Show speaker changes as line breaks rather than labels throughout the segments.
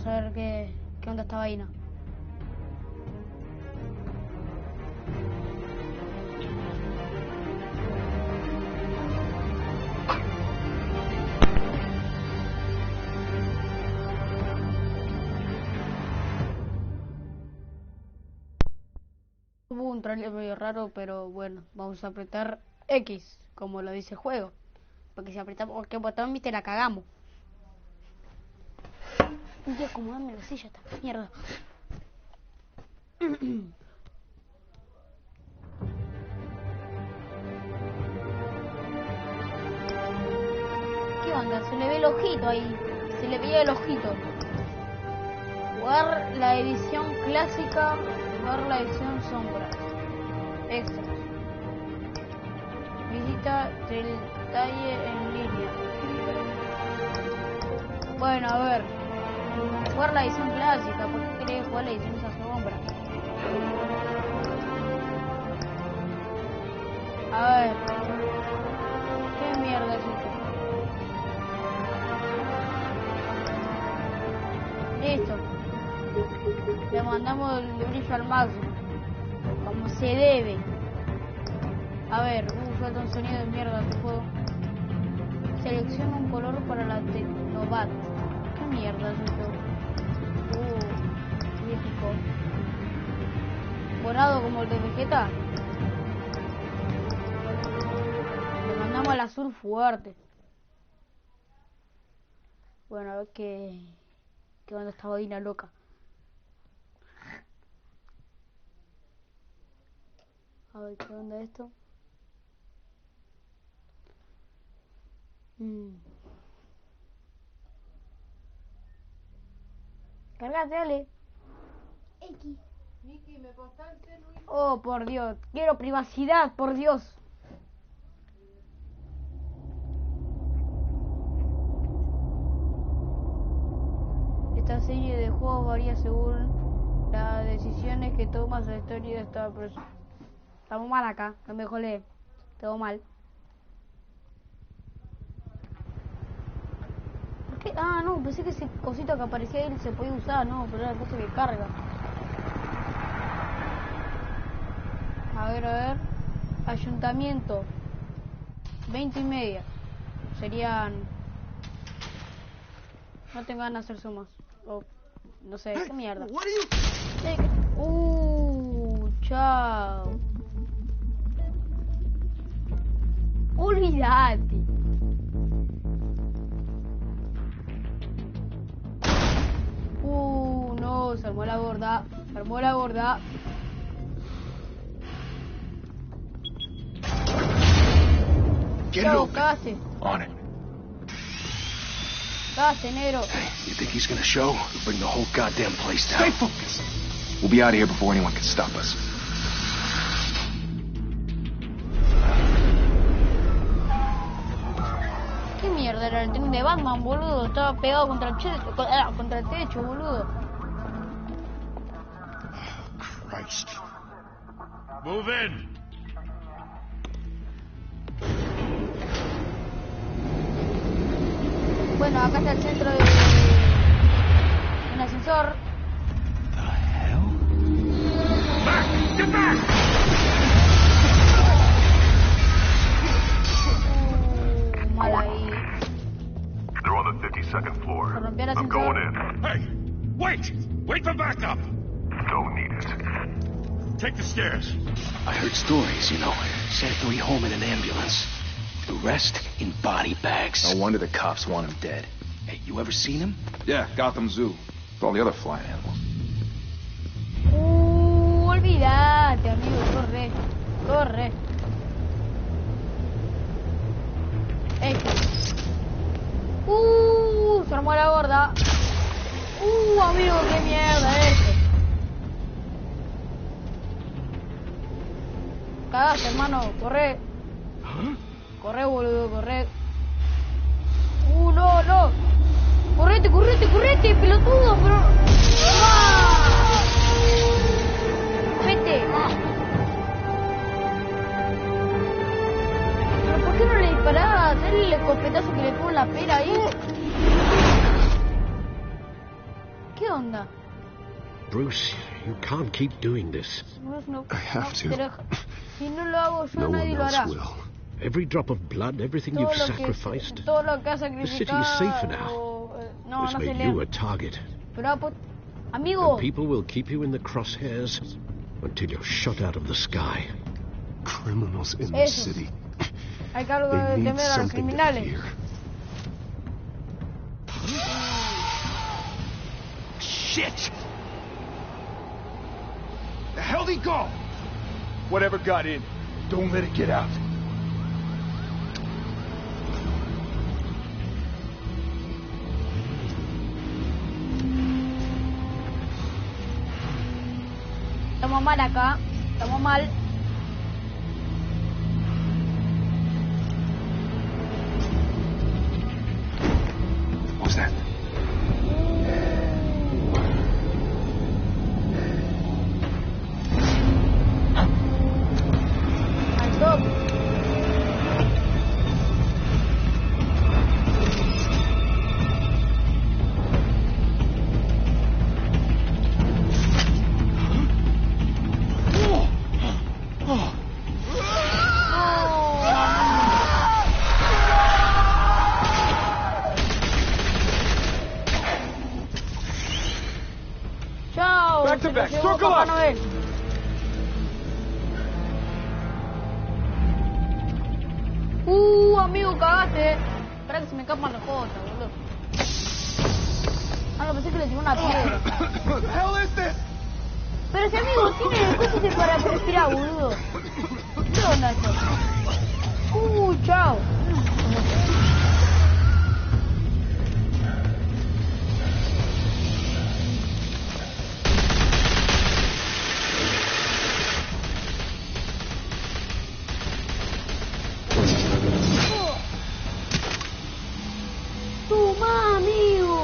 a ver qué onda esta vaina. Hubo un trailer medio raro, pero bueno, vamos a apretar X, como lo dice el juego. Porque si apretamos cualquier botón, viste, la cagamos. Y acomodarme la silla, esta mierda. ¿Qué onda? Se le ve el ojito ahí. Se le veía el ojito. Jugar la edición clásica, jugar la edición sombra. Extras. Visita detalle en línea. Bueno, a ver. Jugar la edición clásica. ¿Por qué querés jugar la edición esa sombra? A ver. ¿Qué mierda es esto? Listo. Le mandamos el brillo al máximo. Como se debe. A ver, suelta un sonido de mierda que juego. Selecciona un color para la Tecnovat. ¿Qué mierda es esto? Crítico. Morado como el de Vegeta. Le mandamos al azul fuerte. Bueno, a ver qué onda esta bodina loca. A ver qué onda esto. Cargate, dale.
X. Niki, ¿me postaste, Luis?
Oh, por Dios. Quiero privacidad, por Dios. Esta serie de juegos varía según las decisiones que tomas la historia de esta persona. Estamos mal acá, no me jolé. Todo mal. ¿Por qué? Ah, no, pensé que ese cosito que aparecía ahí se podía usar, no, pero era la cosa que carga. A ver. Ayuntamiento. 20:30. Serían... No tengo ganas de hacer sumas. Oh, no sé, qué mierda. Chao. Olvídate. No, se armó la gorda. Se armó la gorda. Chao, case.
On it.
Case, negro.
Hey, you think he's gonna show? We'll bring the whole goddamn place down. Stay focused. We'll be out of here before anyone can stop us.
¿Qué mierda era el tren de Batman, boludo? Estaba pegado contra el techo, boludo.
Christ.
Move in.
Bueno, acá está el centro de un ascensor.
The hell?
Back! Get back!
Mal ahí.
They're on the 52nd floor.
Se rompió el
I'm going
ascensor.
in. Hey! Wait! Wait for backup! Don't need it. Take the stairs.
I heard stories, you know. Sent 3 home in an ambulance. The rest in body bags.
No wonder the cops want him dead.
Hey, you ever seen him?
Yeah, Gotham Zoo. With all the other flying animals.
Olvídate, amigo, corre. Corre. Se armó la gorda. Amigo, qué mierda es esto. Cagaste, hermano, corre. Corre, boludo, corre. No. Correte, pelotudo, pero... ¡Ah! Vete. ¿Pero por qué no le disparás? Dale el escopetazo que le pongo en la pera ahí. ¿Qué onda?
Bruce, you can't keep doing this.
Bruce, no,
I have to.
Si no lo hago yo,
No
nadie
one
lo
else
hará.
will.
Every drop of blood, everything
Todo
you've
lo que
sacrificed.
has
The city is safer now.
sacrificado. No,
This
no se
made you a
lee.
target.
Pero, amigo,
And people will keep you in the crosshairs until you're shot out of the sky.
Criminals in the
Eso.
city.
hay que algo
They
de
need
temer a los
something to
criminales.
fear.
Shit!
The hell'd he go? Whatever got in, don't let it get out.
Estamos mal acá. Estamos mal.
What was that?
Al toque. Chao.
Back to
se lo
back.
llevó
Circle
Papá
up.
Noel. Amigo, cagaste. Espera que se me escapan las jotas, boludo. Ah, no, pensé que le tiró una piedra.
What the hell is this?
Pero ese amigo tiene cosas para respirar, boludo. ¿Qué onda esto? Chao. Toma, amigo.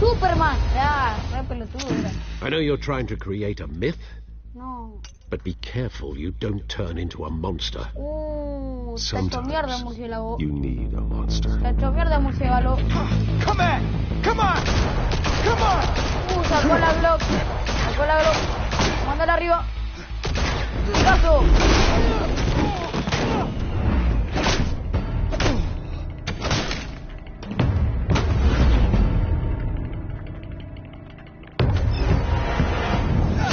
Superman. Ya, re pelotudo era.
I know you're trying to create a myth,
No.
but be careful you don't turn into a monster.
Está hecho mierda el
Sometimes
murciélago.
you need a monster.
Está hecho mierda el murciélago.
Come on! Come on! Come on!
Sacó la Glock. Sacó la Glock. Mándala arriba. ¡Caso!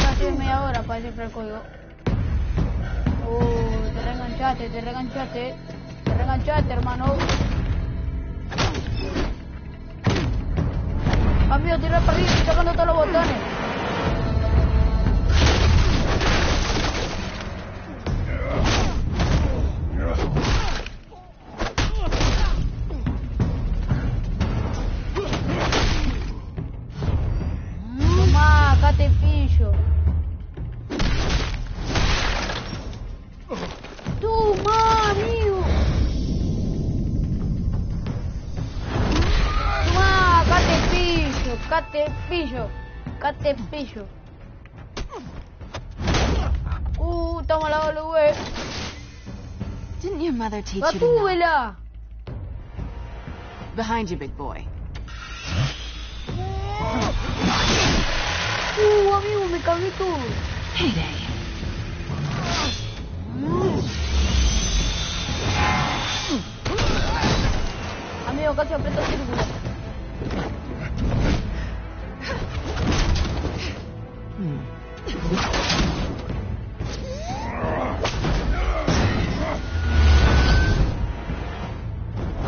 Casi media hora para descifrar el código. Te reenganchaste, te reenganchaste. Te reenganchaste, hermano. Amigo, tira para arriba, estoy sacando todos los botones. Tomá, acá te pillo. Toma, amigo. Toma, acá te pillo, acá te pillo, acá te pillo. Toma la W.
Didn't your mother teach you to knock?
Gatúbela.
Behind you, big boy.
Amigo, me cagué todo.
Heyday.
Amigo, casi aprieto el círculo.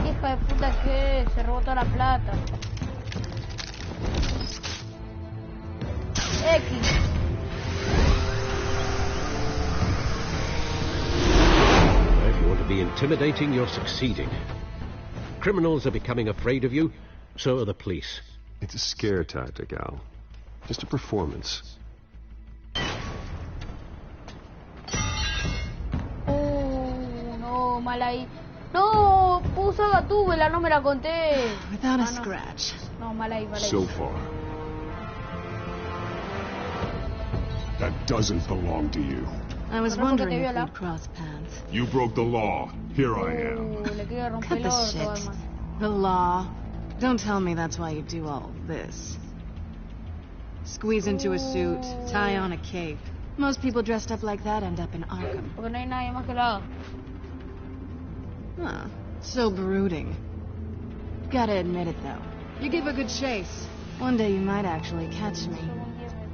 Hija de puta que es, se robó toda la plata. X.
If you want to be intimidating, you're succeeding. Criminals are becoming afraid of you, so are the police.
It's a scare tactic, Al. Just a performance.
No, mal ahí. No, puso Gatúbela, no me la conté.
Without a
no.
scratch.
No, mal ahí, mal ahí.
So far.
That doesn't belong to you.
I was
Pero porque
wondering
te
if
viola.
we'd cross paths. hands.
You broke the law. Here I am.
Le quiero romper
Cut
el
the
orto,
shit.
Batman.
The law. Don't tell me that's why you do all this. Squeeze into a suit, tie on a cape. Most people dressed up like that end up in Arkham.
Porque no hay nadie más que lo haga.
Huh. So brooding. Gotta admit it, though. You give a good chase. One day you might actually catch me.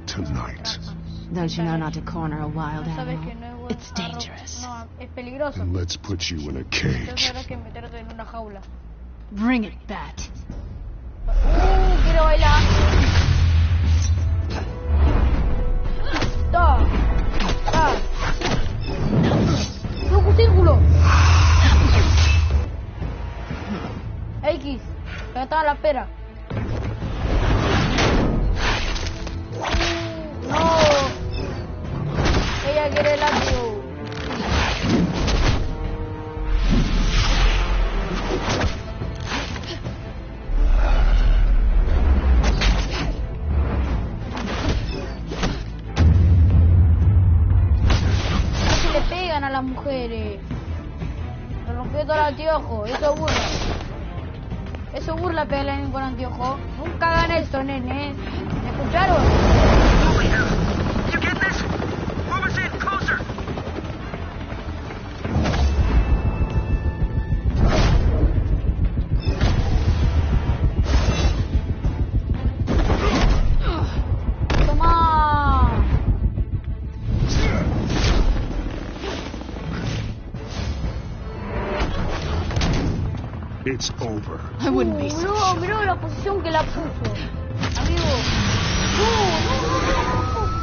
Tonight.
Don't you know not to corner a wild
No sabes
animal?
que no es bueno.
It's dangerous.
No, es peligroso.
And let's put you in a
Entonces
cage.
habrá que meterte en una jaula.
Bring it, Bat.
Quiero bailar. Da. Da. Loco, círculo. X. Acá estaba la pera. No. Ella quiere el látigo. Casi le pegan a las mujeres. Le rompió todo el anteojo. Eso burla. Eso burla pegarle a alguien con anteojo. Nunca hagan esto, nene. ¿Me escucharon?
You get this? Move us in closer.
Toma.
It's over.
I wouldn't be so
Miró, miró la posición que la puso. Amigo. No.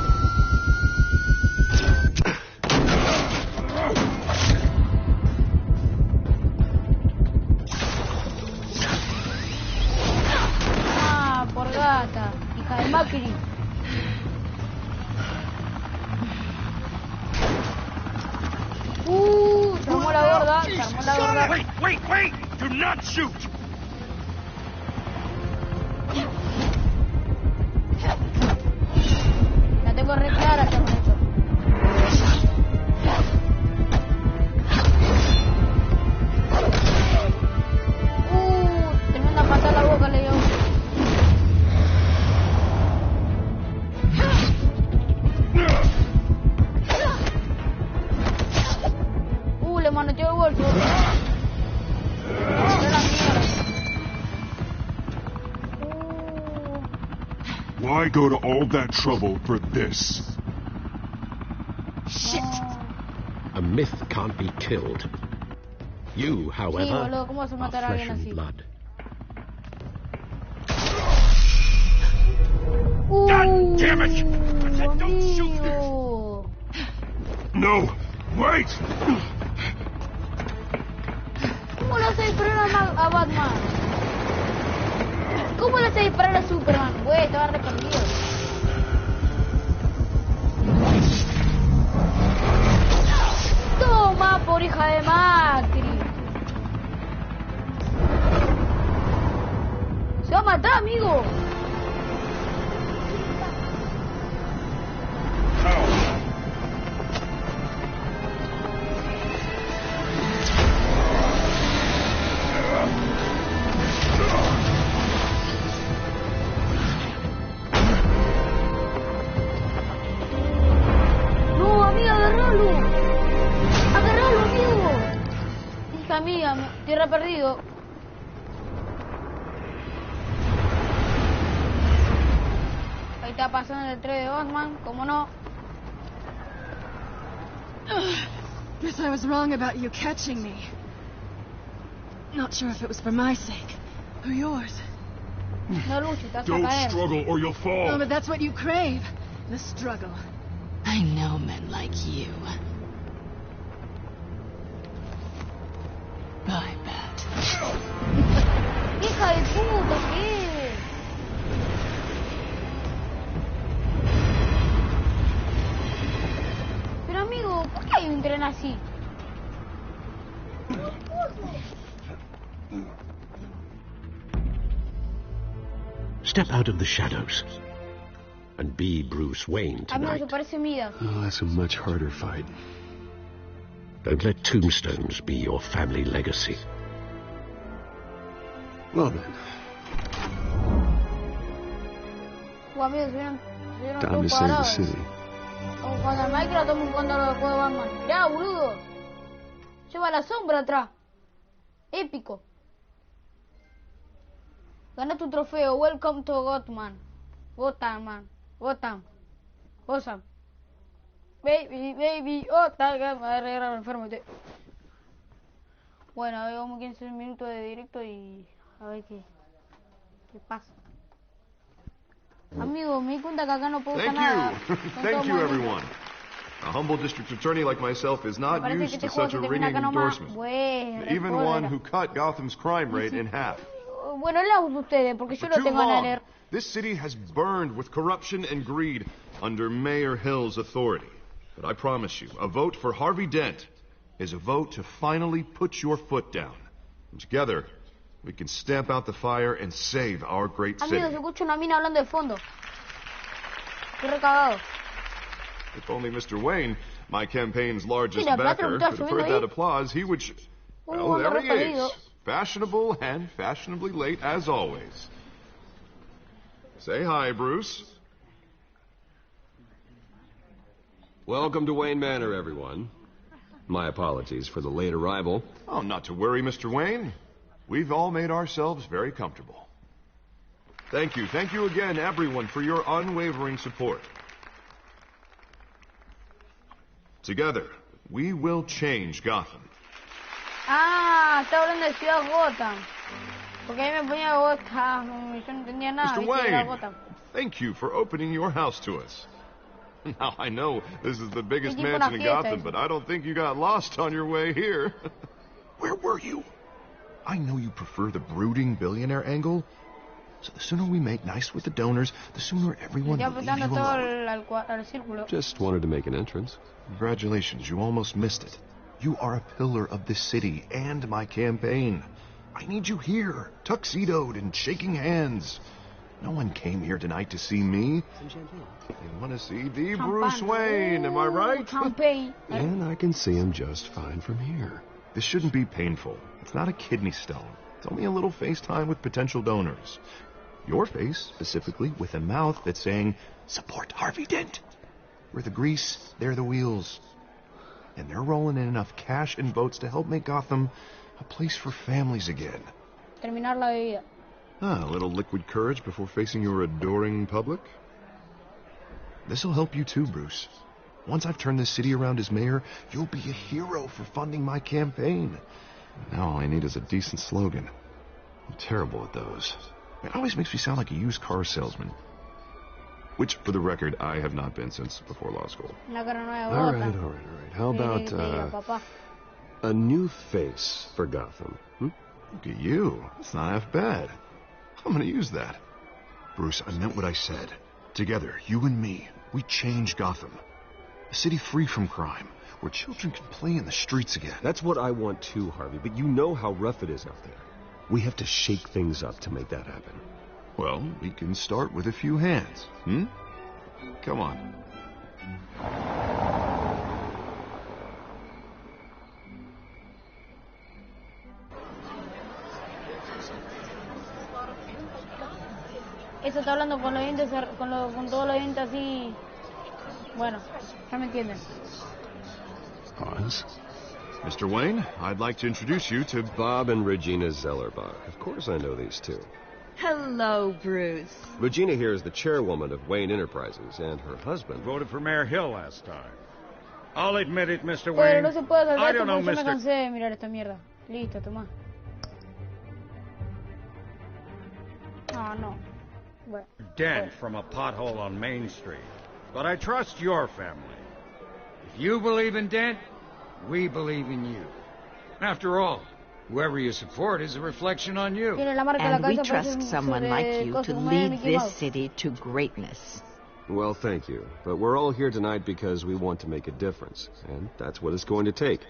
Ah, por gata. Hija de Macri. Se armó la gorda, se armó la gorda.
Wait! Do not shoot!
La tengo re clara ya con esto. Tremenda patada a la boca le dio. Le manoteó el bolso. Era la mierda.
Why go to all that trouble for this?
Shit!
A myth can't be killed. You, however,
Sí, boludo, ¿cómo vas a
are
matar a
flesh
alguien
and
así?
blood.
God damn it! I said don't shoot!
Amigo.
No! Wait!
¿Cómo le hace disparar a Batman? ¿Cómo le hace disparar a Superman? Güey, estaba re perdido. Toma, por hija de Macri. Se va a matar, amigo. No, amiga, agarralo. Agarralo, amigo. Hija mía, estoy re perdido. Ahí está pasando el tren de Batman, ¿cómo no?
Guess I was wrong about you catching me. Not sure if it was for my sake or yours.
No luches, te vas a
Don't
caer.
struggle or you'll
Oh,
fall.
but that's what you crave. The struggle. I know men like you. Bye, Bat.
Hija de puta, ¿qué? Pero amigo, ¿por qué hay un tren así?
Step out of the shadows and be Bruce Wayne
Amigo, se
tonight.
parece Midas.
Oh, that's a much harder fight.
Don't let tombstones be your family legacy.
Well then,
Amigos, vieron
time
todos
to save the
parados.
city.
Como cuando el Minecraft estamos jugando los juegos de Batman. Ya, boludo. Lleva la sombra atrás. Épico. Gana tu trofeo. Welcome to Gotham. Gotham, man. Gotham. Gotham. Baby. Me voy a arreglar enfermo. Bueno, a ver, vamos 15 minutos de directo y a ver qué pasa. Amigo, me di cuenta que acá no puedo usar nada.
Thank you, everyone. A humble district attorney like myself is not used to such a ringing endorsement. Even one who cut Gotham's crime rate in half.
Bueno, leo ustedes, porque yo
For
lo
too
tengo a
long,
leer.
this city has burned with corruption and greed under Mayor Hill's authority. But I promise you, a vote for Harvey Dent is a vote to finally put your foot down. And together, we can stamp out the fire and save our great city.
Amigos, escucho una mina hablando de fondo. Estoy recagado.
If only Mr. Wayne, my campaign's largest
Mira,
backer,
Platero,
could have
¿estás
heard
subiendo
that
ahí?
applause, he would... Well,
anda
there he is.
referido.
Fashionable and fashionably late, as always. Say hi, Bruce.
Welcome to Wayne Manor, everyone. My apologies for the late arrival.
Oh, not to worry, Mr. Wayne. We've all made ourselves very comfortable. Thank you again, everyone, for your unwavering support. Together, we will change Gotham.
Ah, está hablando de Ciudad Gotham. Porque ahí me ponía Gotham, yo no entendía nada.
Mr.
¿viste? Era
Wayne,
Gotham.
thank you for opening your house to us. Now, I know this is the biggest
Tipo una
mansion in
fiesta,
Gotham,
eso.
but I don't think you got lost on your way here. Where were you? I know you prefer the brooding billionaire angle, so the sooner we make nice with the donors, the sooner everyone
Estoy
will leave you
apretando todo
alone.
al círculo.
Just wanted to make an entrance.
Congratulations, you almost missed it. You are a pillar of this city and my campaign. I need you here, tuxedoed and shaking hands. No one came here tonight to see me. They want to see the Bruce Wayne, am I right?
Champagne.
And I can see him just fine from here.
This shouldn't be painful. It's not a kidney stone. It's only a little FaceTime with potential donors. Your face, specifically, with a mouth that's saying, support Harvey Dent. We're the grease, they're the wheels. And they're rolling in enough cash and votes to help make Gotham a place for families again.
Terminar la bebida.
Ah, a little liquid courage before facing your adoring public? This'll help you too, Bruce. Once I've turned this city around as mayor, you'll be a hero for funding my campaign. Now all I need is a decent slogan. I'm terrible at those. It always makes me sound like a used car salesman. Which, for the record, I have not been since before law school.
Una cara nueva de
All
Gotham.
right. How
Sí,
about
te digo, papá.
a new face for Gotham?
Look at you. It's not half bad. I'm gonna use that. Bruce, I meant what I said. Together, you and me, we change Gotham. A city free from crime, where children can play in the streets again.
That's what I want too, Harvey, but you know how rough it is out there. We have to shake things up to make that happen.
Well, we can start with a few hands, Come on.
Eso está hablando con los dientes, con todos los dientes así. Bueno, ya me entienden.
Pause.
Mr. Wayne, I'd like to introduce you to...
Bob and Regina Zellerbach. Of course I know these two.
Hello, Bruce.
Regina here is the chairwoman of Wayne Enterprises, and her husband...
Voted for Mayor Hill last time. I'll admit it, Mr.
Pero
Wayne.
no se puede saltar
I
esto
don't know,
porque yo me
Mr.
cansé de mirar esta mierda. Listo, toma. No. Bueno.
Dent from a pothole on Main Street. But I trust your family. If you believe in Dent, we believe in you. After all, whoever you support is a reflection on you.
Tiene la marca de la
And we
cabeza,
trust
parece
someone
sobre
like you
cosas
to
como de
lead
Mickey
this
Mouse.
city to greatness.
Well, thank you. But we're all here tonight because we want to make a difference. And that's what it's going to take.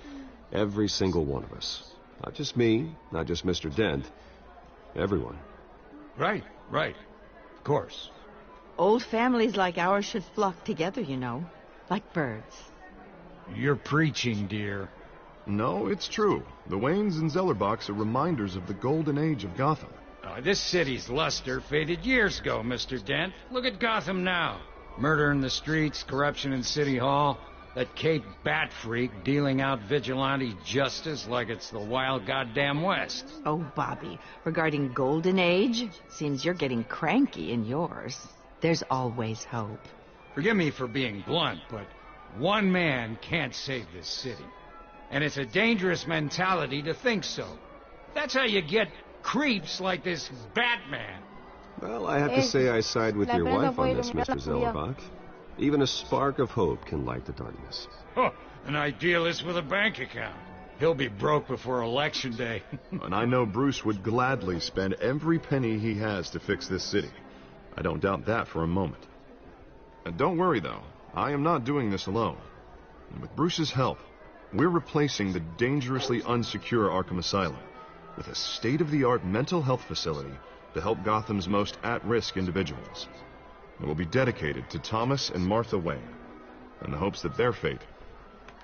Every single one of us. Not just me, not just Mr. Dent. Everyone.
Right. Of course.
Old families like ours should flock together, you know, like birds.
You're preaching, dear.
No, it's true. The Waynes and Zellerbachs are reminders of the golden age of Gotham.
This city's luster faded years ago, Mr. Dent. Look at Gotham now. Murder in the streets, corruption in City Hall, that Cape Bat freak dealing out vigilante justice like it's the wild goddamn West.
Oh, Bobby, regarding Golden Age, seems you're getting cranky in yours. There's always hope.
Forgive me for being blunt, but one man can't save this city. And it's a dangerous mentality to think so. That's how you get creeps like this Batman.
Well, I have to say I side with your wife on this, Mr. Zellerbach. Even a spark of hope can light the darkness.
Oh, an idealist with a bank account. He'll be broke before Election Day.
And I know Bruce would gladly spend every penny he has to fix this city. I don't doubt that for a moment. And don't worry, though. I am not doing this alone. And with Bruce's help, we're replacing the dangerously unsecure Arkham Asylum with a state-of-the-art mental health facility to help Gotham's most at-risk individuals. It will be dedicated to Thomas and Martha Wayne, in the hopes that their fate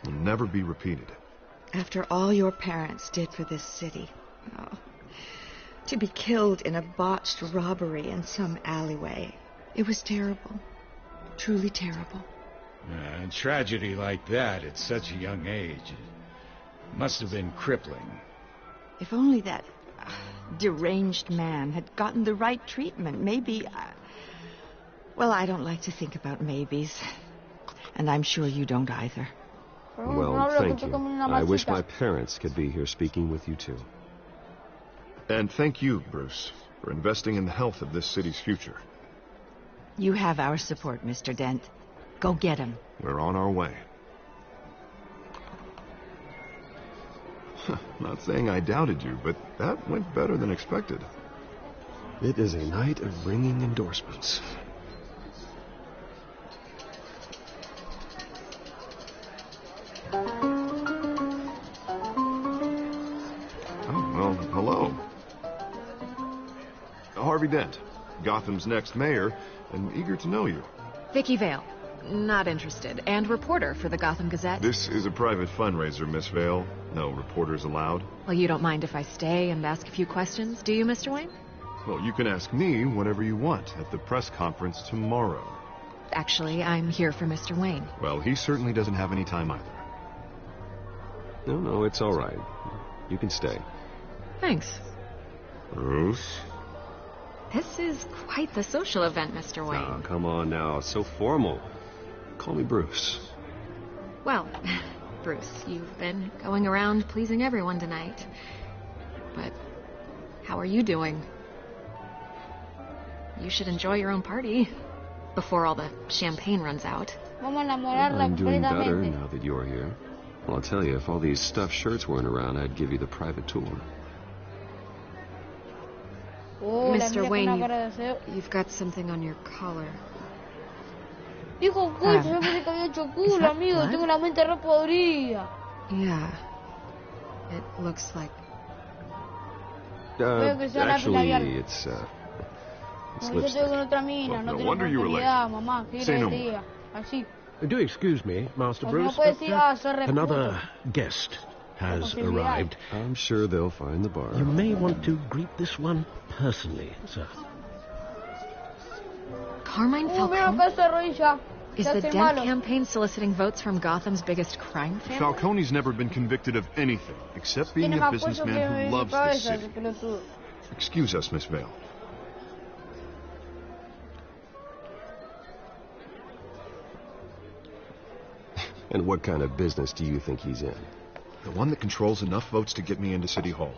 will never be repeated.
After all your parents did for this city, to be killed in a botched robbery in some alleyway, it was terrible. Truly terrible.
A tragedy like that at such a young age must have been crippling.
If only that deranged man had gotten the right treatment, maybe... Well, I don't like to think about maybes. And I'm sure you don't either.
Well, thank you. I wish my parents could be here speaking with you, too.
And thank you, Bruce, for investing in the health of this city's future.
You have our support, Mr. Dent. Go get him.
We're on our way. Not saying I doubted you, but that went better than expected.
It is a night of ringing endorsements.
Hello. Harvey Dent, Gotham's next mayor, and eager to know you.
Vicky Vale. Not interested. And reporter for the Gotham Gazette.
This is a private fundraiser, Miss Vale. No reporters allowed.
Well, you don't mind if I stay and ask a few questions, do you, Mr. Wayne?
Well, you can ask me whatever you want at the press conference tomorrow.
Actually, I'm here for Mr. Wayne.
Well, he certainly doesn't have any time either.
No, it's all right. You can stay.
Thanks.
Bruce?
This is quite the social event, Mr. Wayne.
Oh, come on now. It's so formal. Call me Bruce.
Well, Bruce, you've been going around pleasing everyone tonight. But how are you doing? You should enjoy your own party before all the champagne runs out.
I'm doing better now that you're here. Well, I'll tell you, if all these stuffed shirts weren't around, I'd give you the private tour.
Mr. Wayne, you've got something on your collar.
Dijo cool, yo pensé que había hecho cool, amigo. Tengo la mente re podrida.
Yeah. It looks like...
Actually, it's
Yo estoy
lipstick.
con otra mina, no
No
tenés
wonder you were late.
oportunidad, mamá. ¿Qué
Say
quieres
no
que te
more.
diga? Así.
Do excuse me, Master
No
Bruce,
puedes
but,
decir, soy re
another guest has arrived.
I'm sure they'll find the bar.
You may want to greet this one personally, sir.
Carmine
Mira
Falcone?
que se arrodilla.
Is
Se
the
hace
Dent
malo.
campaign soliciting votes from Gotham's biggest crime family?
Falcone's never been convicted of anything except being
Tiene
a
más cuello que
businessman who
mi
loves this
cabeza,
city.
ese pelotudo.
Excuse us, Miss Vale.
And what kind of business do you think he's in?
The one that controls enough votes to get me into City Hall.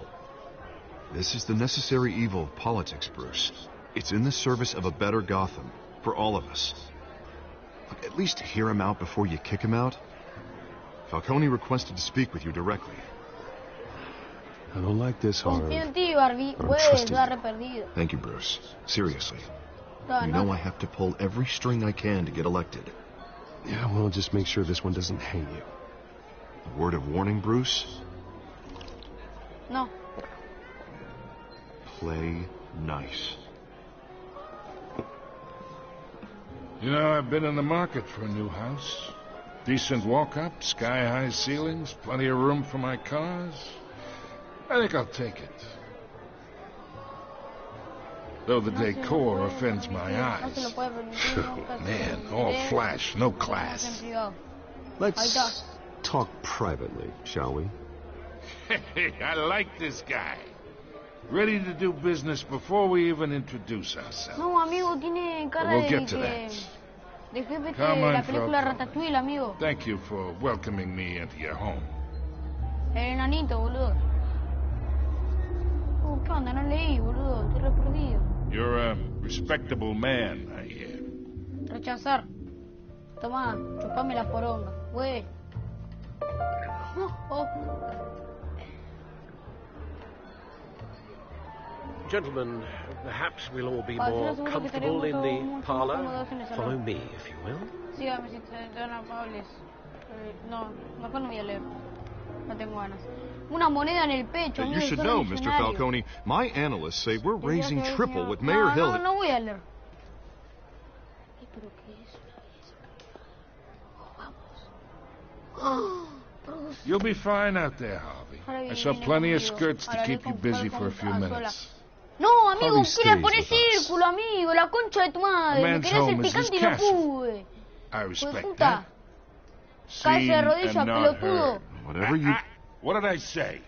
This is the necessary evil of politics, Bruce. It's in the service of a better Gotham, for all of us. Look, at least hear him out before you kick him out. Falcone requested to speak with you directly.
I don't like this, Harv.
Confío en ti, Barbie.
I'm
Puedes,
trusting
la
you.
re perdido.
Thank you, Bruce. Seriously.
No,
You
no.
know I have to pull every string I can to get elected.
Yeah, well, just make sure this one doesn't hang you.
A word of warning, Bruce?
No.
Play nice.
You know, I've been in the market for a new house.
Decent walk-up, sky-high ceilings, plenty of room for my cars. I think I'll take it. Though the decor offends my eyes. Oh, man, all flash, no class.
Let's talk privately, shall we?
Hey, I like this guy. Ready to do business before we even introduce ourselves.
No, amigo, tiene cara
We'll
de
get to
que...
that.
De jefe
Come
de
on,
la película
Frau.
Ratatouille, amigo.
Thank you for welcoming me into your home.
El enanito, boludo. ¿Qué onda? No leí, boludo. Estoy re perdido.
You're a respectable man, I hear.
Rechazar. Tomá, chupame la poronga. Güey.
Gentlemen, perhaps we'll all be more comfortable in the parlor. Follow me, if you will.
Sígame si son amables. No, mejor no voy a leer. No tengo ganas. Una moneda en el pecho.
You should know, Mr. Falcone, my analysts say we're raising triple with Mayor Hill.
No voy a leer. ¿Pero qué es? Vamos.
You'll be fine out there, Harvey. I saw plenty of skirts to keep you busy for a few minutes.
No, amigo, quiere poner círculo, amigo. La concha de tu madre. Me quería hacer picante y no pude.
I respect
that. Cállese de rodillas, pelotudo.
Whatever you... What did I say?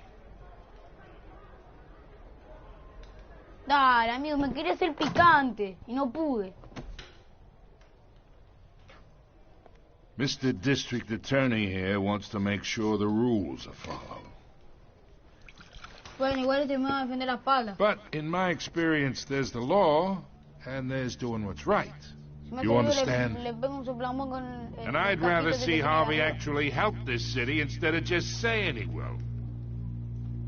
Dale, amigo, me quería hacer picante y no pude.
Mr. District Attorney here wants to make sure the rules are followed.
Bueno, igual me va a defender la espalda.
But in my experience, there's the law, and there's doing what's right. You understand? And I'd rather see Harvey actually help this city instead of just saying he will.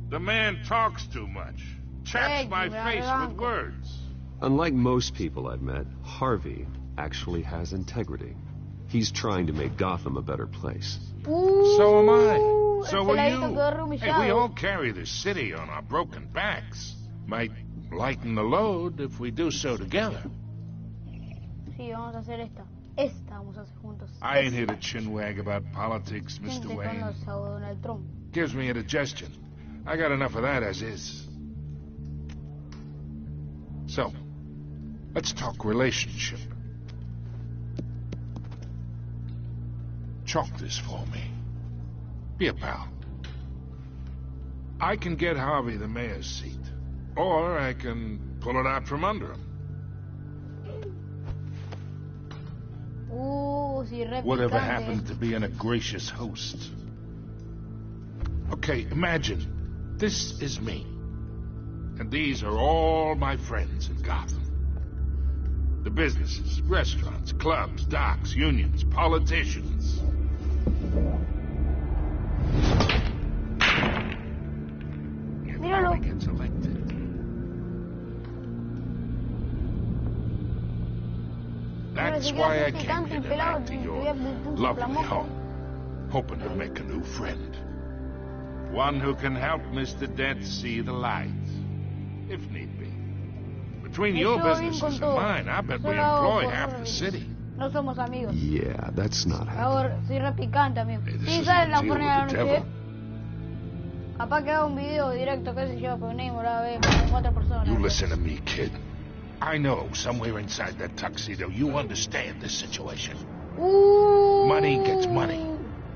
The man talks too much. Chaps my face with words.
Unlike most people I've met, Harvey actually has integrity. He's trying to make Gotham a better place.
So am I. So will you. Hey, we all carry this city on our broken backs. Might lighten the load if we do so together.
Sí, vamos a hacer esta. Esta vamos a hacer juntos.
I ain't here to chinwag about politics, Mr. Wayne. Gives me indigestion. I got enough of that as is. So, let's talk relationship. Chalk this for me. Be a pal. I can get Harvey the mayor's seat, or I can pull it out from under him. Whatever happened to being a gracious host? Okay, imagine this is me, and these are all my friends in Gotham. The businesses, restaurants, clubs, docks, unions, politicians. Harvey gets elected. That's why I came here tonight to your lovely home, hoping to make a new friend. One who can help Mr. Dent see the light, if need be. Between your businesses and mine, I bet we employ half the city.
No somos amigos.
Yeah, that's not happening.
Ahora, soy re picante, amigo.
Hey,
Sí, ¿sabes la forma de la noche? Capaz que haga un video directo, qué sé yo, pero no me la ve con 4 personas.
You listen to me, kid. I know somewhere inside that tuxedo you understand this situation. Money gets money.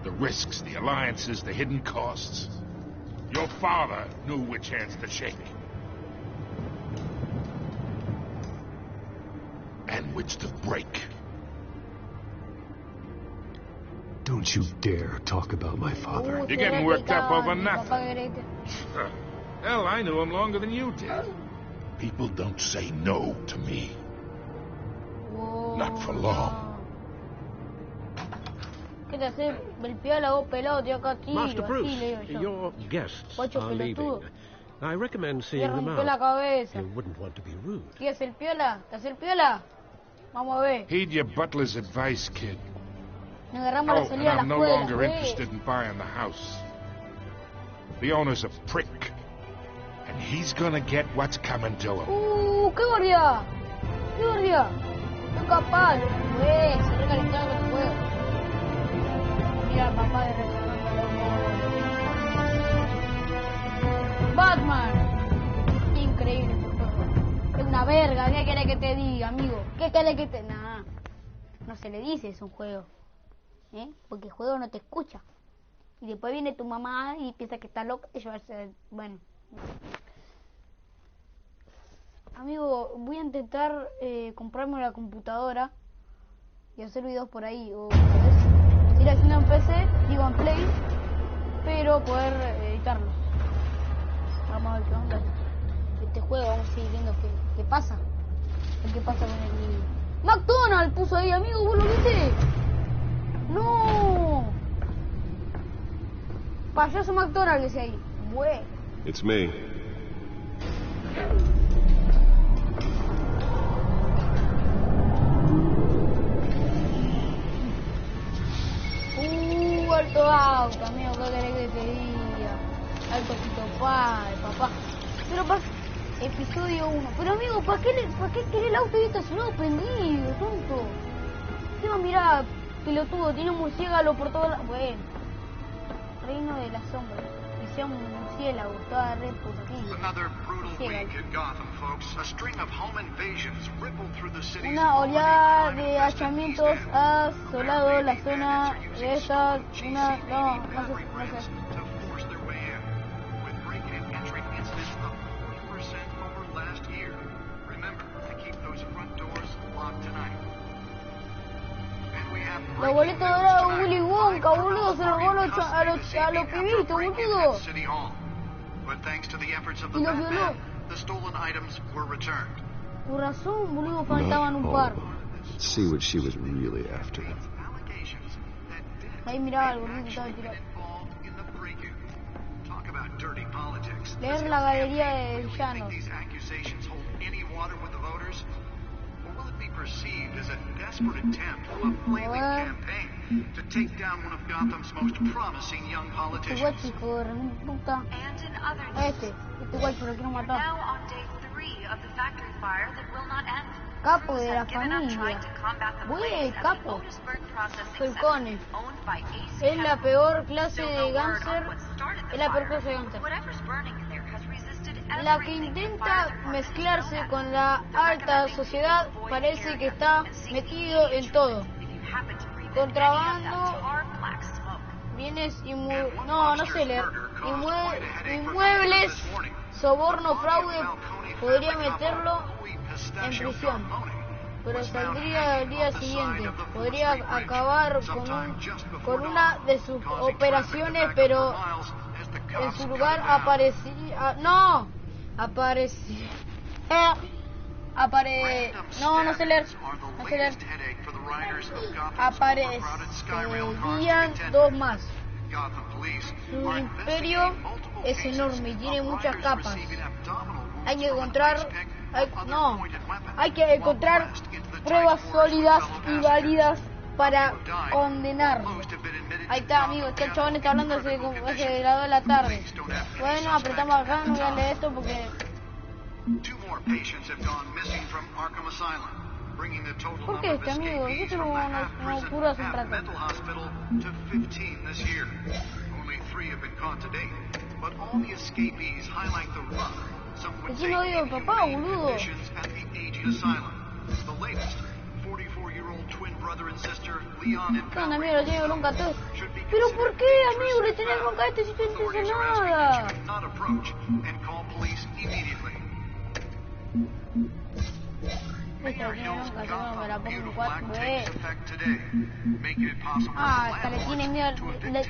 The risks, the alliances, the hidden costs. Your father knew which hands to shake. And which to break.
Don't you dare talk about my father.
You're getting worked up over nothing. Hell, I knew him longer than you did. People don't say no to me. Not for long.
Master Bruce, your guests are leaving. I recommend seeing them out. You wouldn't want to be rude.
Heed your butler's advice, kid.
Oh,
and I'm no longer interested in buying the house. The owner's a prick. And he's gonna get what's coming to him.
¡Qué guardia! ¡Qué guardia! ¡Qué capaz! Se recalentaba con el juego. Mira, papá de Batman. Increíble este juego. Es una verga. ¿Qué querés que te diga, amigo? ¿Qué querés que te...? Nah. No se le dice, es un juego. Porque el juego no te escucha. Y después viene tu mamá y piensa que está loca y llevarse... Bueno. Amigo, voy a intentar comprarme la computadora y hacer videos por ahí. O ¿sabes? Ir haciendo en PC, digo en Play, pero poder editarlos. Vamos a ver qué onda este juego, vamos a seguir viendo qué pasa. ¿Qué pasa con el... McDonald's puso ahí, amigo, ¿vos lo viste? ¡No! Payaso McDonald's dice ahí. Bueno.
It's me.
Alto auto, amigo, ¿qué querés que te diga? Alto padre, papá. Pero episodio 1. Pero amigo, ¿para qué querés el auto ahí estacionado prendido, tonto? Encima mirá, pelotudo, tiene un murciélago por todos lados. Bueno. Reino de las sombras. Y sea un murciélago, toda red Una oleada de hallamientos ha asolado la zona de esta... No sé. Los boletos dorados de Willy Wonka, boludo, se los robó a los pibitos, boludo. Y los violó. Por razón, boludo, faltaban un par.
Let's see what she was really after.
Ahí miraba al gordito que estaba tirado. Leer la galería de villanos.
Perceived as a desperate attempt of a flailing campaign to take down one of Gotham's most promising young politicians.
And in other news,
now on day 3 of the factory fire that will not end.
Capo de la familia. Güey, capo. Falcone. Es la peor clase de gánster. Es la peor clase de gánster. La que intenta mezclarse con la alta sociedad parece que está metido en todo. Contrabando, bienes no sé leer. Inmuebles, soborno, fraude, podría meterlo en prisión. Pero saldría el día siguiente. Podría acabar con una de sus operaciones, pero en su lugar aparecía... ¡No! Aparecía... No sé leer. Aparecerían dos más. Su imperio es enorme y tiene muchas capas. Hay que encontrar pruebas sólidas y válidas para condenarlo. Ahí está, amigo, este chabón está hablando hace las 2 de la tarde. Bueno, apretamos acá, no voy a leer esto porque... ¿Por qué este, amigo? ¿Qué te lo ocurre hace un rato? ¿Qué no digo papá, boludo? ¿Qué onda, amigo? Le tiene bronca a todos. ¿Pero por qué, amigo? Le tenés bronca a este si tú no entiendes nada? Esta tiene bronca, yo me la pongo en 4B. Hasta le tiene miedo,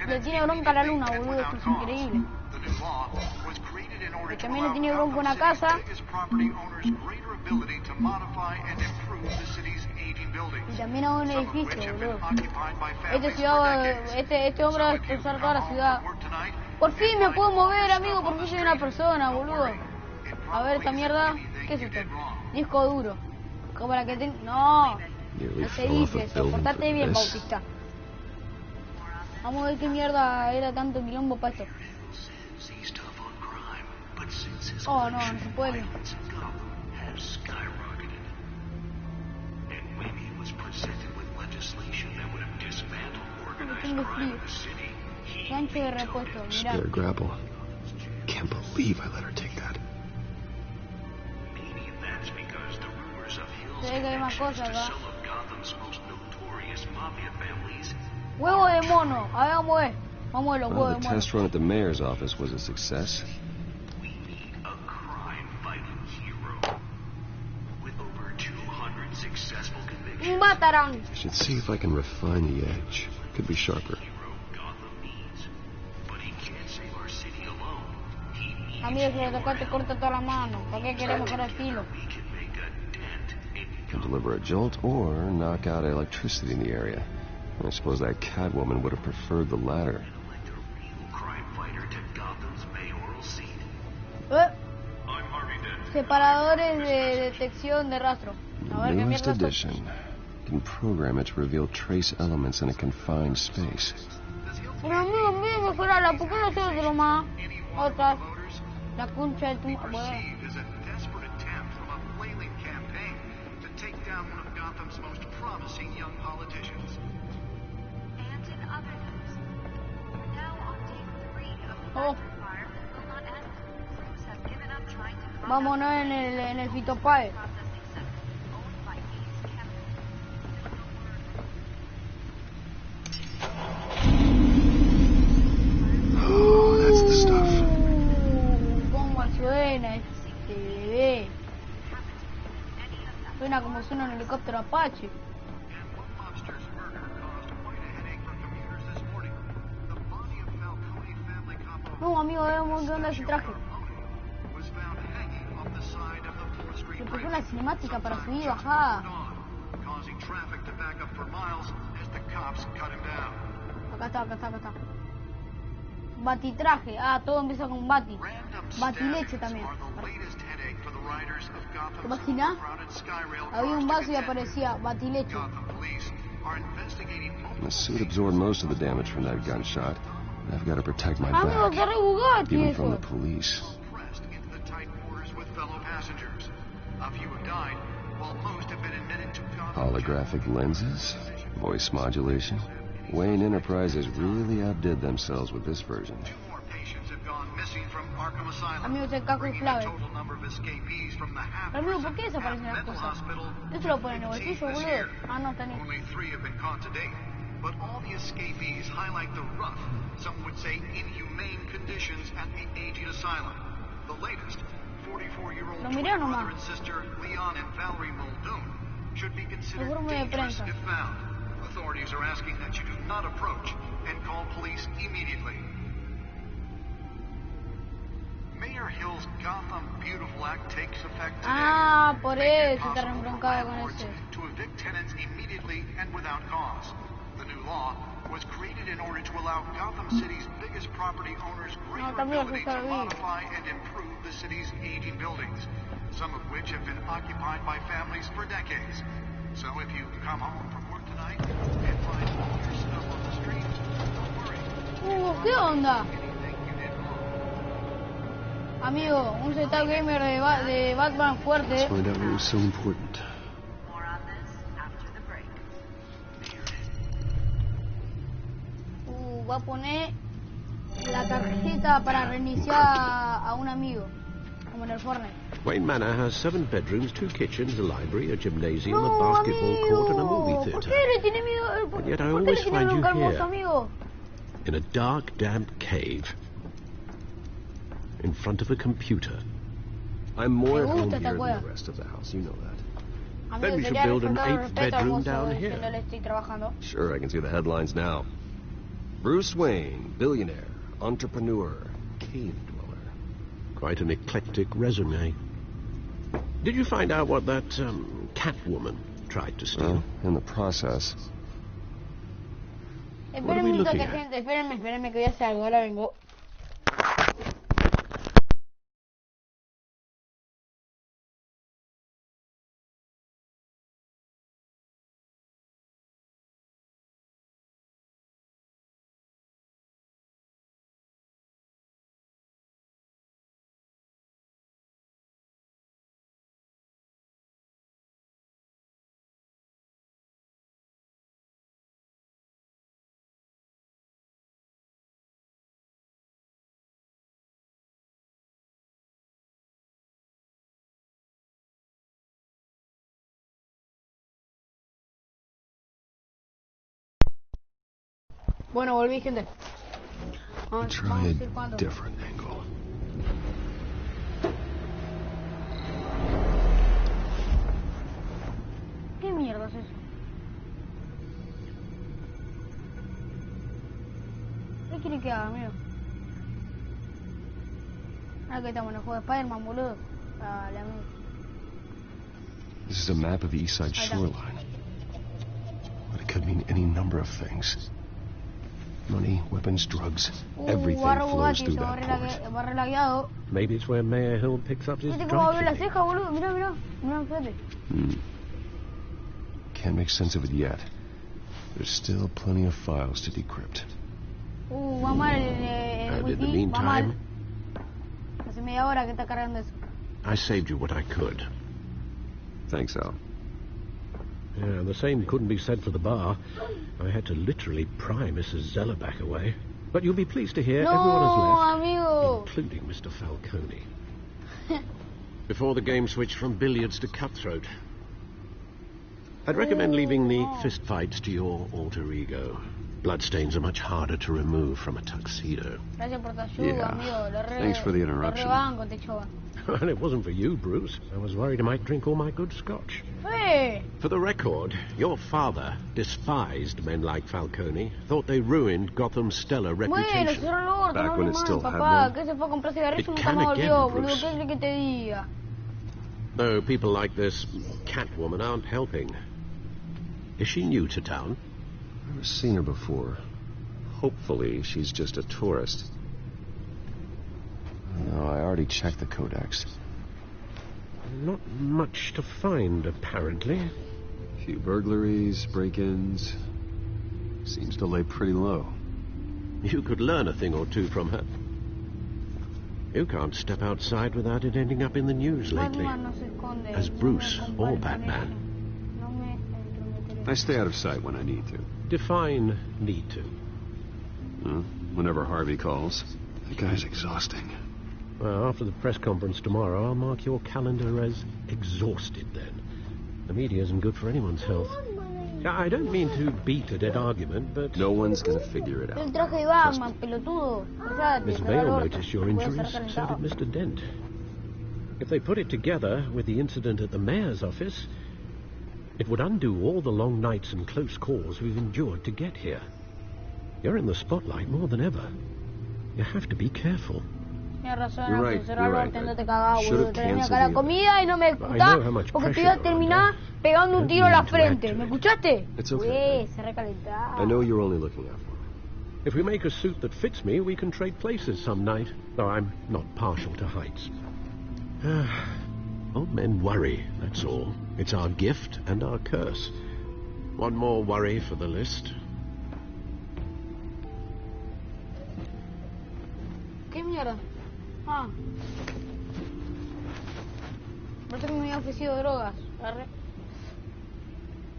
le tiene bronca a la luna, boludo, esto es increíble. Y también le tiene bronca a una casa. Y también a un edificio, boludo. Este hombre va a destrozar toda la ciudad. Por fin me puedo mover, amigo, por fin soy una persona, boludo. A ver, esta mierda, ¿qué es esto? Disco duro. Como para que te... No se dice eso, portate bien, Bautista. Vamos a ver qué mierda era tanto quilombo para esto. Oh, no se puede. Tengo frío. Gancho de repuesto, mirá.
Spare grapple. Can't believe I let her take that.
Se ve que hay más cosas acá. Huevo de mono. A ver, vamos a ver. Vamos a ver los huevos
The
de mono.
test run at the mayor's office was a success.
Un batarán.
I should see if I can refine the edge. Could be sharper.
Amigo, si lo tocas te corta toda la mano. ¿Para qué queremos mejorar el filo?
Can deliver a jolt or knock out electricity in the area. I suppose that Catwoman would have preferred the latter.
Separadores de detección de rastro. A ver, ¿qué
Newest
mierda esto?
edition. Can program it to reveal trace elements in a confined space.
Pero amigo, mío, mejorarla. ¿Por qué no haces otro más? Otras. La concha de tu... Bueno. Oh. Vámonos en el fitopae.
Oh, that's the stuff.
¿Cómo suena este bebé? Suena como suena un helicóptero Apache. No, amigo, veamos qué onda ese traje. Le puso una cinemática para subir y bajada. Acá está. Batitraje. Ah, todo empieza con bati. Batileche también. ¿Te imaginas? Había un vaso y aparecía batileche.
The suit absorbed most of the damage from that gunshot. I've got to protect my
Amigo,
back,
qué re Bugatti
even from the
eso.
police. Holographic lenses, voice modulation. Wayne Enterprises really outdid themselves with this version.
Amigo, ese casco es clave. Pero amigo, ¿por qué desaparecen las cosas? Eso lo ponen en el bolsillo, boludo. Ah, no, está en
But all the escapees highlight the rough, some would say inhumane conditions at the aging asylum. The latest, 44-year-old twin brother and sister Leon and Valerie Muldoon should be considered dangerous if found. Authorities are asking that you do not approach and call police immediately. Mayor Hill's Gotham Beautiful Act takes effect today.
Ah, por eso te rebroncaba con ese.
To evict tenants immediately and without cause. The new law was created in order to allow Gotham City's biggest property owners greater ability to modify and improve the city's aging buildings, some of which have been occupied by families for decades. So if you come home from work tonight and find all your stuff on the street, don't worry.
¿Qué onda? Amigo, un setup gamer de Batman fuerte.
Let's find out what was so important.
Va a poner la tarjeta para reiniciar a un amigo, como en el Fortnite.
Wayne Manor has 7 bedrooms, 2 kitchens, a library, a gymnasium, a basketball court, and a movie
¿Por
theatre.
qué le tiene miedo?
And yet I
¿Por qué
always
le tiene
find you
miedo hermoso,
here,
amigo?
in a dark, damp cave, in front of a computer.
I'm more at home
gusta esta
here than
cueva.
the rest of the house, you know that.
Amigo,
Then we should
sería
build an
faltar el
8th
respeto
bedroom
hermoso
down
que
here.
no le estoy trabajando.
Sure, I can see the headlines now. Bruce Wayne, billionaire, entrepreneur, cave dweller.
Quite an eclectic resume. Did you find out what that Catwoman tried to steal?
In the process.
What are we
Espérenme un
looking
toque,
at?
gente, espérenme que voy a hacer algo, ahora vengo. Bueno, volví, gente.
Try a different angle.
¿Qué mierda es eso? ¿Qué quiere que haga, amigo? Ah, que estamos en el juego de Spider-Man, boludo. Dale, amigo.
This is a map of the East Side shoreline. But it could mean any number of things. Money, weapons, drugs, everything flows through that port.
Maybe it's where Mayor Hill picks up his dry cleaning.
Can't make sense of it yet. There's still plenty of files to decrypt.
And in the meantime,
hace media hora que está cargando eso.
I saved you what I could.
Thanks, Al.
Yeah, the same couldn't be said for the bar. I had to literally pry Mrs. Zellerback away. But you'll be pleased to hear everyone has left,
amigo.
including Mr. Falcone. Before the game switched from billiards to cutthroat. I'd recommend leaving the fistfights to your alter ego. Bloodstains are much harder to remove from a tuxedo.
Gracias por tu ayuda, amigo.
Thanks for the interruption.
And it wasn't for you, Bruce. I was worried I might drink all my good scotch.
Hey.
For the record, your father despised men like Falcone, thought they ruined Gotham's stellar reputation.
Back when it still had one.
It can again, Bruce. Though people like this Catwoman aren't helping. Is she new to town?
I've never seen her before. Hopefully, she's just a tourist. No, I already checked the codex.
Not much to find, apparently.
A few burglaries, break-ins. Seems to lay pretty low.
You could learn a thing or two from her. You can't step outside without it ending up in the news lately. As Bruce or Batman.
I stay out of sight when I need to.
Define need to.
Whenever Harvey calls. That guy's exhausting.
Well, after the press conference tomorrow, I'll mark your calendar as exhausted then. The media isn't good for anyone's health. I don't mean to beat a dead argument, but...
No one's gonna figure it out.
Miss Vale noticed your injuries, so did Mr. Dent. If they put it together with the incident at the mayor's office, it would undo all the long nights and close calls we've endured to get here. You're in the spotlight more than ever. You have to be careful.
You're right, you're right. I should have canceled the
comida y no me escuchás porque te iba a terminar pegando un tiro a la frente. ¿Me escuchaste?
It's okay. I know you're only looking out for me.
If we make a suit that fits me, we can trade places some night. Though I'm not partial to heights. Old men worry, that's all. It's our gift and our curse. One more worry for the list.
¿Qué mierda? Parece que me había ofrecido drogas.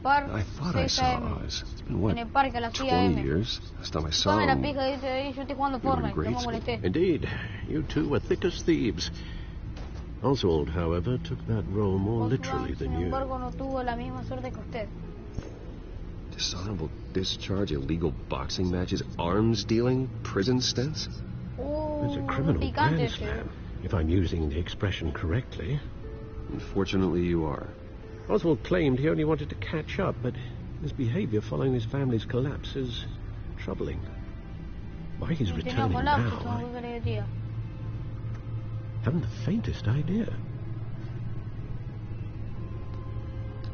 I thought I saw Oz. It's been, what, 20 years? Last time I saw him, you were in grade school.
Indeed. You two were thick as thieves. Oswald, however, took that role more literally than you.
Dishonorable discharge, illegal boxing matches, arms dealing, prison stints?
It's a criminal grand slam, if I'm using the expression correctly.
Unfortunately, you are.
Oswald claimed he only wanted to catch up, but his behavior following his family's collapse is troubling. Why he's returning now, I haven't the faintest idea.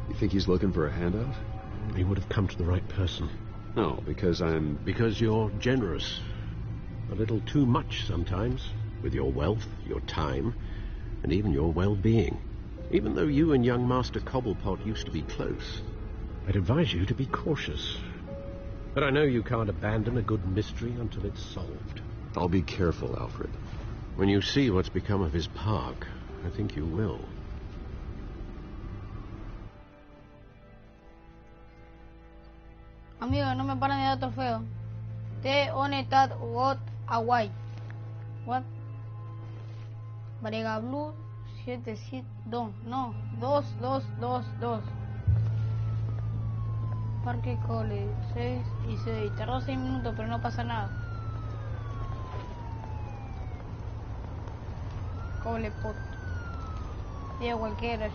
You think he's looking for a handout?
He would have come to the right person.
No, because I'm...
Because you're generous. A little too much sometimes, with your wealth, your time, and even your well-being. Even though you and young Master Cobblepot used to be close, I'd advise you to be cautious. But I know you can't abandon a good mystery until it's solved.
I'll be careful, Alfred.
When you see what's become of his park, I think you will.
Amigo, no me paran de dar trofeo. Te onetat got away. What? Varega Blue 772. No, 2222. Parque Cole, 6 y 6. Tardó 6 minutos, pero no pasa nada. Cole Pot. Día cualquiera yo.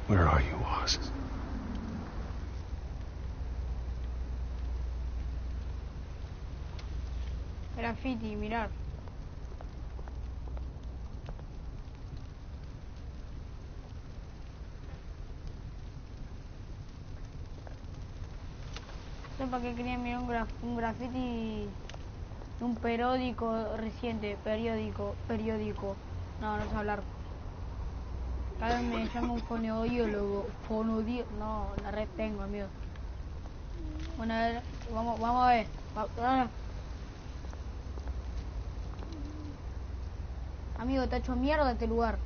Where are you, Oz?
Graffiti, mirar. No sé para qué quería mirar un graffiti de un periódico reciente. Periódico. No, no sé hablar. Cada vez me llama un fonoaudiólogo. No, la red tengo, amigo. Bueno, a ver, vamos a ver. Amigo, te ha hecho mierda este lugar.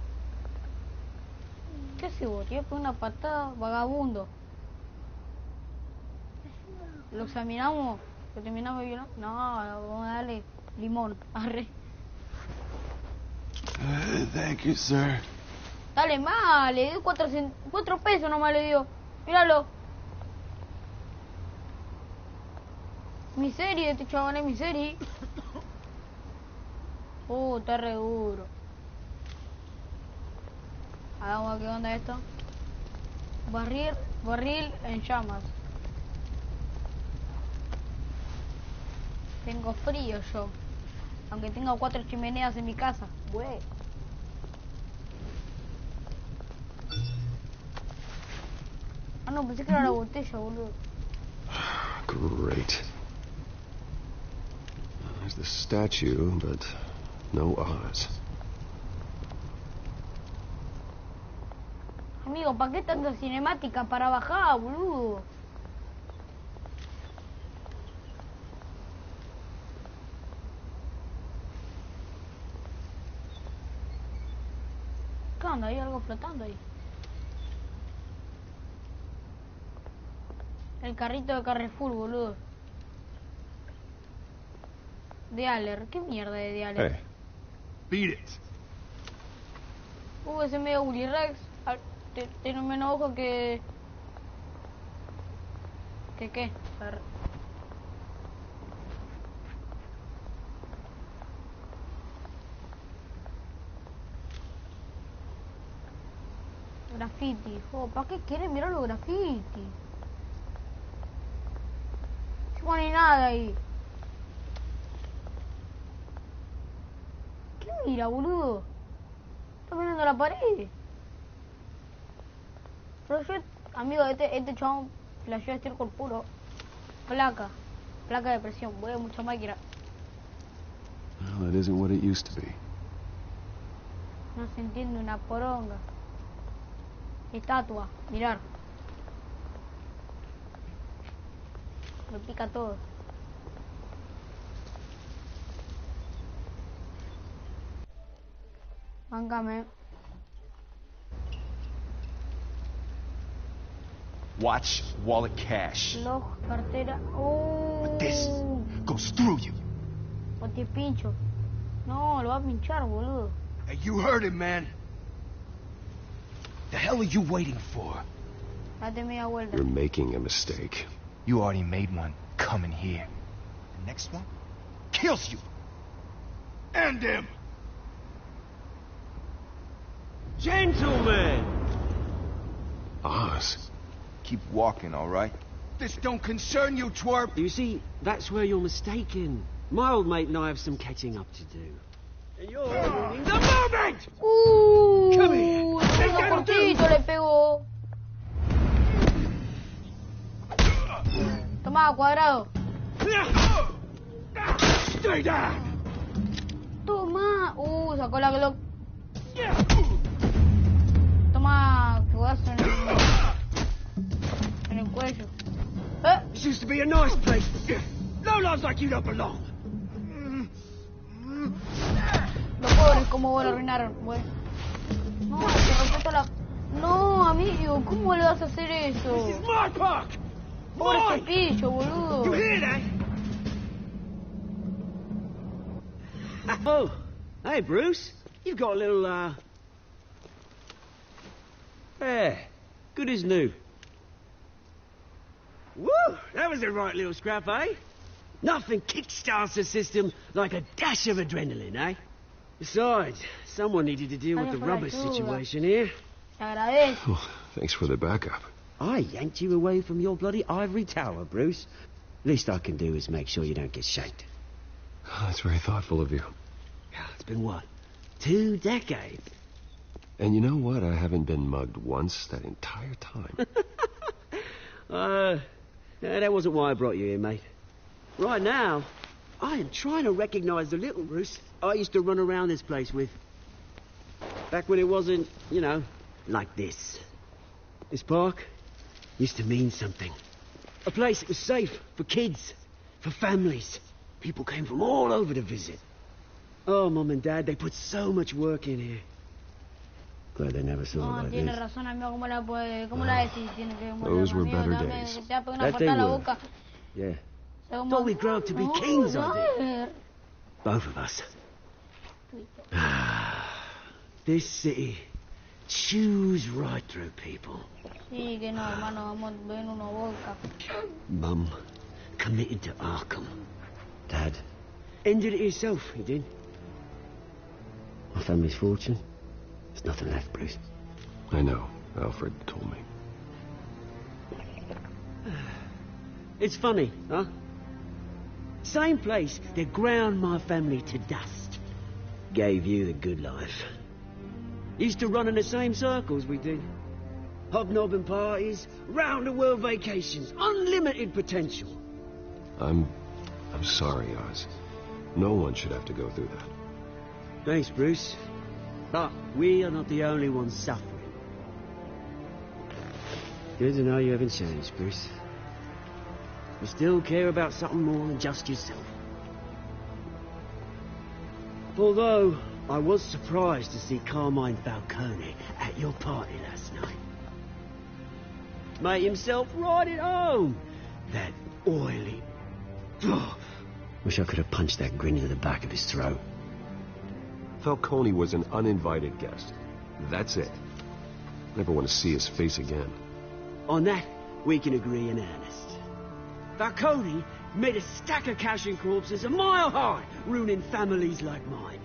¿Qué haces vos? Tienes por una patada, vagabundo. Lo examinamos, lo terminamos violando. No, vamos a darle limón. Arre.
Thank you, sir.
Dale más, le dio 4 pesos nomás le dio. Míralo. Miseria, este chaval es miseria. Está re duro. Vamos a ver qué onda esto. Barril en llamas. Tengo frío yo. Aunque tengo 4 chimeneas en mi casa. Güey. Ah, no, pensé que era la botella, boludo.
Great. There's the statue, but no Oz.
Amigo, ¿para qué tanta cinemática para bajar, boludo? ¿Qué onda? Hay algo flotando ahí. El carrito de Carrefour, boludo. De Aller. ¿Qué mierda de Aller?
Hey, beat it.
Ese medio Willy Rex. Tiene menos ojo que... ¿Que qué? Graffiti. ¿Para qué quieren mirar los graffiti? No pone nada ahí. ¿Qué mira, boludo? Está mirando la pared. Pero yo, amigo, este chabón flasheó estiércol puro. Placa de presión, voy mucha máquina.
Well, that isn't what it used to be.
No se entiende una poronga. Estatua, mirar. Me pica todo. Mángame.
Watch, wallet, cash.
Log, cartera.
But this goes through you.
O te pincho. No, lo va a pinchar, boludo.
Hey, you heard it, man. The hell are you waiting for?
Date media vuelta.
You're making a mistake.
You already made one coming here. The next one kills you. And him.
Gentlemen!
Oz.
Keep walking, all right? This don't concern you, twerp.
You see, that's where you're mistaken. My old mate and I have some catching up to do. And you're ruining the moment! Come here!
Cortito le pegó. Toma, cuadrado.
Stay down!
Toma. Sacó la Glock. Toma, jugazo en el cuello.
This used to be a nice place. No lives like you don't belong.
Los pobres, cómo vos lo arruinaron, güey. No, te rompió toda la... No, amigo, ¿cómo le vas a hacer eso?
This is my park.
Pobre cepillo, boludo.
You hear that? Oh, Hey, Bruce. You've got a little, Yeah, good as new. Woo! That was a right little scrap, eh? Nothing kickstarts the system like a dash of adrenaline, eh? Besides, someone needed to deal with the rubbish situation here.
Oh, thanks for the backup.
I yanked you away from your bloody ivory tower, Bruce. Least I can do is make sure you don't get shaked.
Oh, that's very thoughtful of you.
It's been what? 2 decades?
And you know what? I haven't been mugged once that entire time.
That wasn't why I brought you here, mate. Right now, I am trying to recognize the little Bruce I used to run around this place with. Back when it wasn't, you know, like this. This park used to mean something. A place that was safe for kids, for families. People came from all over to visit. Oh, Mum and Dad, they put so much work in here. Glad they never saw it like this.
Those were better days.
That they were. Yeah. Thought we'd grow up to be kings, I did. Both of us. This city chews right through people. Mum committed to Arkham. Dad ended it himself, he did. My family's fortune, there's nothing left, Bruce.
I know. Alfred told me.
It's funny, huh? Same place that ground my family to dust gave you the good life. Used to run in the same circles we did. Hobnobbing parties, round-the-world vacations, unlimited potential.
I'm sorry, Oz. No one should have to go through that.
Thanks, Bruce. But we are not the only ones suffering. Good to know you haven't changed, Bruce. You still care about something more than just yourself. Although, I was surprised to see Carmine Falcone at your party last night. Made himself right at home. That oily... Oh, wish I could have punched that grin into the back of his throat.
Falcone was an uninvited guest. That's it. Never want to see his face again.
On that, we can agree in earnest. Falcone made a stack of cash and corpses a mile high, ruining families like mine.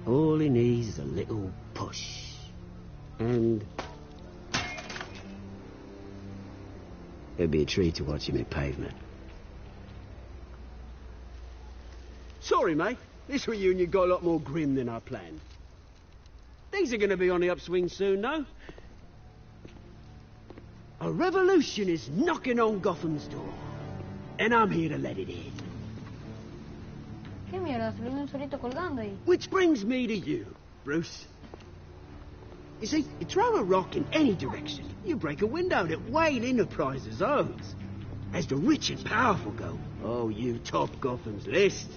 All he needs is a little push. And... it'd be a treat to watch him hit pavement. Sorry, mate. This reunion got a lot more grim than I planned. Things are going to be on the upswing soon, though. A revolution is knocking on Gotham's door. And I'm here to let it in.
¿Qué mierda? Se lo vi un solito colgando ahí.
Which brings me to you, Bruce. You see, you throw a rock in any direction, you break a window that Wayne Enterprises owns. As the rich and powerful go, oh, you top Gotham's list.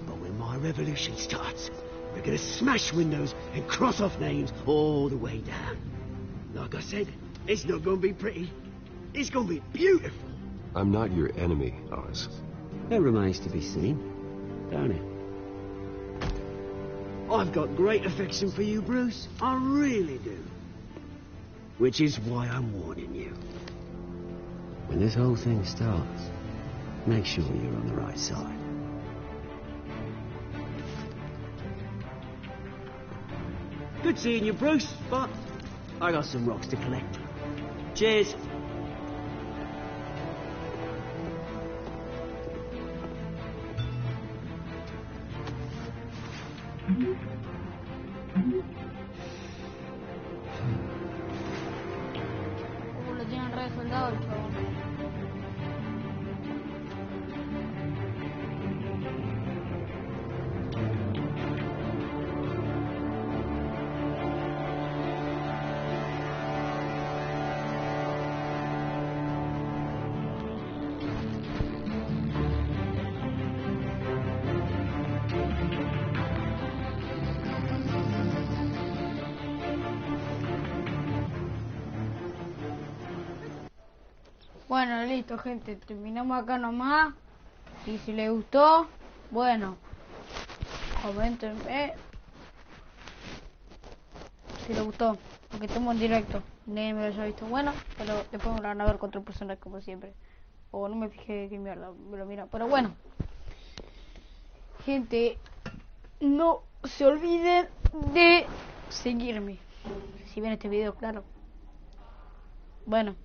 But when my revolution starts, we're gonna smash windows and cross off names all the way down. Like I said, it's not gonna be pretty. It's gonna be beautiful.
I'm not your enemy, Oz.
That remains to be seen, don't it? I've got great affection for you, Bruce. I really do. Which is why I'm warning you. When this whole thing starts, make sure you're on the right side. Good seeing you, Bruce, but I got some rocks to collect. Cheers.
Lo tienen re soldado el chabón. Bueno, listo, gente. Terminamos acá nomás. Y si les gustó, bueno, Coméntenme si les gustó, porque estamos en directo, nadie me lo haya visto bueno, pero después me lo van a ver con otro personaje como siempre. O no me fijé qué mierda, me lo mira. Pero bueno, gente, no se olviden de seguirme. Si ven este video, claro. Bueno,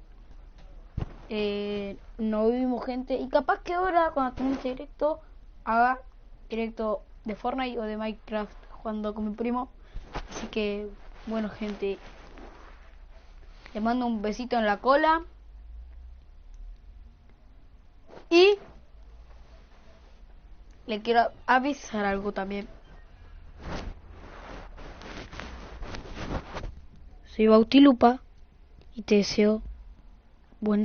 nos vimos, gente. Y capaz que ahora, cuando tenga este directo, haga directo de Fortnite o de Minecraft jugando con mi primo. Así que, bueno, gente, les mando un besito en la cola. Y le quiero avisar algo también. Soy Bautilupa y te deseo